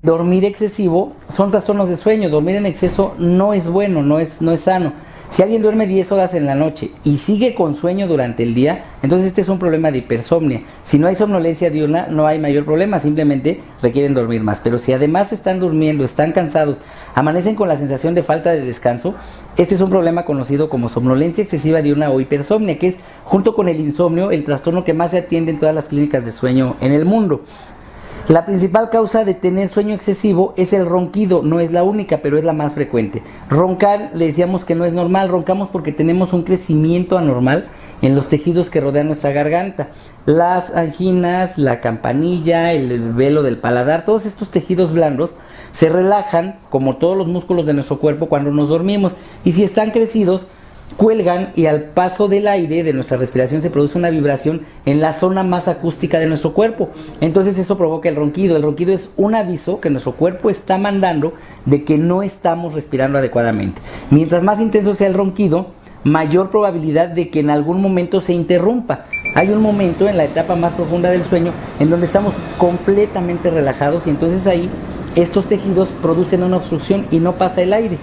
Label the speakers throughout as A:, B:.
A: Dormir excesivo son trastornos de sueño. Dormir en exceso no es bueno, no es sano. Si alguien duerme 10 horas en la noche y sigue con sueño durante el día, entonces este es un problema de hipersomnia. Si no hay somnolencia diurna, no hay mayor problema, simplemente requieren dormir más. Pero si además están durmiendo, están cansados, amanecen con la sensación de falta de descanso, este es un problema conocido como somnolencia excesiva diurna o hipersomnia, que es, junto con el insomnio, el trastorno que más se atiende en todas las clínicas de sueño en el mundo. La principal causa de tener sueño excesivo es el ronquido, no es la única, pero es la más frecuente. Roncar, le decíamos que no es normal, roncamos porque tenemos un crecimiento anormal en los tejidos que rodean nuestra garganta. Las anginas, la campanilla, el velo del paladar, todos estos tejidos blandos se relajan, como todos los músculos de nuestro cuerpo, cuando nos dormimos. Y si están crecidos, cuelgan, y al paso del aire de nuestra respiración se produce una vibración en la zona más acústica de nuestro cuerpo. Entonces eso provoca el ronquido. El ronquido es un aviso que nuestro cuerpo está mandando de que no estamos respirando adecuadamente. Mientras más intenso sea el ronquido, mayor probabilidad de que en algún momento se interrumpa. Hay un momento en la etapa más profunda del sueño en donde estamos completamente relajados, y entonces ahí estos tejidos producen una obstrucción y no pasa el aire.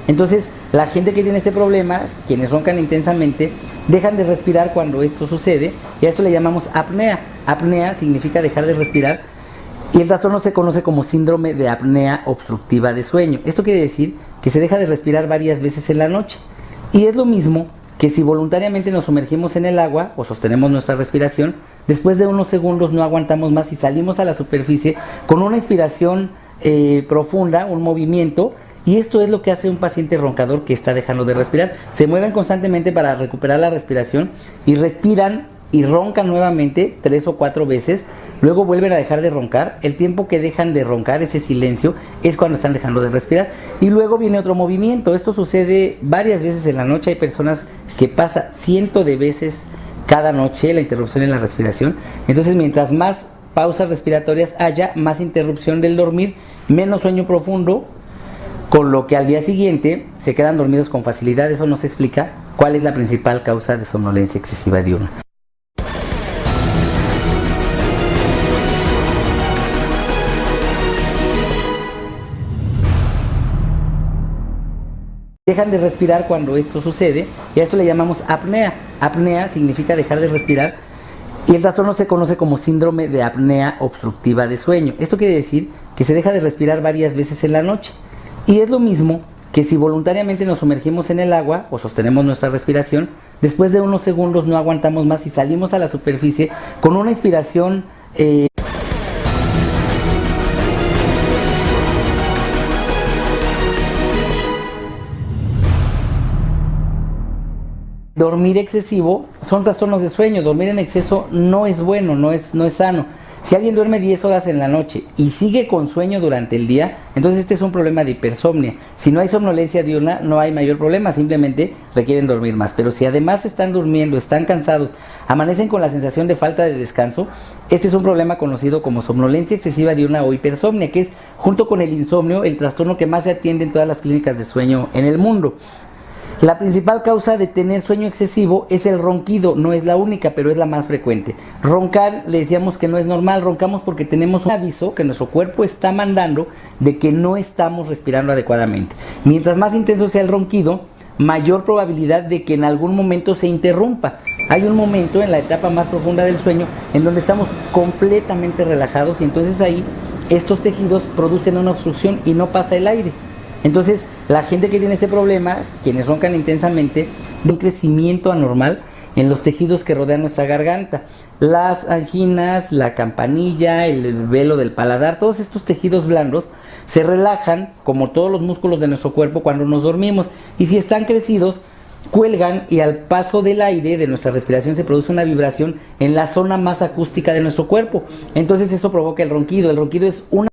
A: Entonces, la gente que tiene ese problema, quienes roncan intensamente, dejan de respirar cuando esto sucede, y a esto le llamamos apnea. Apnea significa dejar de respirar, y el trastorno se conoce como síndrome de apnea obstructiva de sueño. Esto quiere decir que se deja de respirar varias veces en la noche, y es lo mismo que si voluntariamente nos sumergimos en el agua o sostenemos nuestra respiración, después de unos segundos no aguantamos más y salimos a la superficie con una inspiración profunda, un movimiento. Y esto es lo que hace un paciente roncador que está dejando de respirar. Se mueven constantemente para recuperar la respiración y respiran y roncan nuevamente 3 o 4 veces. Luego vuelven a dejar de roncar. El tiempo que dejan de roncar, ese silencio, es cuando están dejando de respirar. Y luego viene otro movimiento. Esto sucede varias veces en la noche. Hay personas que pasa cientos de veces cada noche la interrupción en la respiración. Entonces, mientras más pausas respiratorias haya, más interrupción del dormir, menos sueño profundo, con lo que al día siguiente se quedan dormidos con facilidad. Eso nos explica cuál es la principal causa de somnolencia excesiva diurna. Dejan de respirar cuando esto sucede, y a esto le llamamos apnea. Apnea significa dejar de respirar, y el trastorno se conoce como síndrome de apnea obstructiva de sueño. Esto quiere decir que se deja de respirar varias veces en la noche. Y es lo mismo que si voluntariamente nos sumergimos en el agua o sostenemos nuestra respiración, después de unos segundos no aguantamos más y salimos a la superficie con una inspiración Dormir excesivo son trastornos de sueño. Dormir en exceso no es bueno, no es sano. Si alguien duerme 10 horas en la noche y sigue con sueño durante el día, entonces este es un problema de hipersomnia. Si no hay somnolencia diurna, no hay mayor problema, simplemente requieren dormir más. Pero si además están durmiendo, están cansados, amanecen con la sensación de falta de descanso, este es un problema conocido como somnolencia excesiva diurna o hipersomnia, que es, junto con el insomnio, el trastorno que más se atiende en todas las clínicas de sueño en el mundo. La principal causa de tener sueño excesivo es el ronquido, no es la única, pero es la más frecuente. Roncar, le decíamos que no es normal, roncamos porque tenemos un aviso que nuestro cuerpo está mandando de que no estamos respirando adecuadamente. Mientras más intenso sea el ronquido, mayor probabilidad de que en algún momento se interrumpa. Hay un momento en la etapa más profunda del sueño en donde estamos completamente relajados, y entonces ahí estos tejidos producen una obstrucción y no pasa el aire. Entonces, la gente que tiene ese problema, quienes roncan intensamente, un crecimiento anormal en los tejidos que rodean nuestra garganta. Las anginas, la campanilla, el velo del paladar, todos estos tejidos blandos se relajan, como todos los músculos de nuestro cuerpo, cuando nos dormimos. Y si están crecidos, cuelgan, y al paso del aire de nuestra respiración se produce una vibración en la zona más acústica de nuestro cuerpo. Entonces eso provoca el ronquido. El ronquido es una